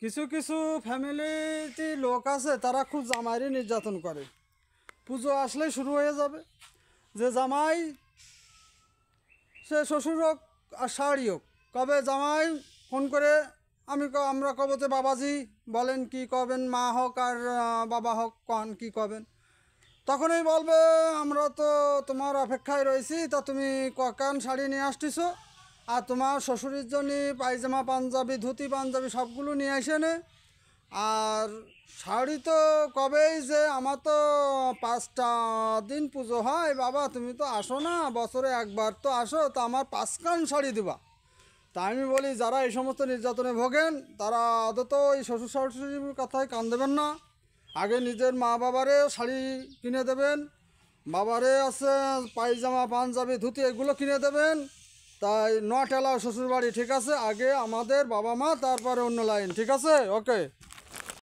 কিছু কিছু ফ্যামিলিতে লোক আছে, তারা খুব জামাইরই নির্যাতন করে। পুজো আসলেই শুরু হয়ে যাবে যে জামাই, সে শ্বশুর হোক আর শাড়ি হোক, কবে জামাই ফোন করে আমরা কব যে বাবাজি বলেন কি করবেন, মা হোক আর বাবা হোক কন কি করবেন, তখনই বলবে আমরা তো তোমার অপেক্ষায় রয়েছি, তা তুমি ককান শাড়ি নিয়ে আসতেছো, আর তোমার শ্বশুরের জন্য পায়জামা পাঞ্জাবি ধুতি পাঞ্জাবি সবগুলো নিয়ে আসে নে। আর শাড়ি তো কবেই যে আমার তো 5টা দিন পুজো হয়, বাবা তুমি তো আসো না, বছরে একবার তো আসো, তো আমার 5খান শাড়ি দিবা। তা আমি বলি যারা এই সমস্ত নির্যাতনে ভোগেন তারা আদত এই শ্বশুর শাশুড়ির কথায় কান দেবেন না। আগে নিজের মা বাবারে শাড়ি কিনে দেবেন, বাবারে আছে পায়জামা পাঞ্জাবি ধুতি এগুলো কিনে দেবেন। তাই নট এলাও শ্বশুরবাড়ি, ঠিক আছে? আগে আমাদের বাবা মা, তারপরে অন্য লাইন, ঠিক আছে? ওকে।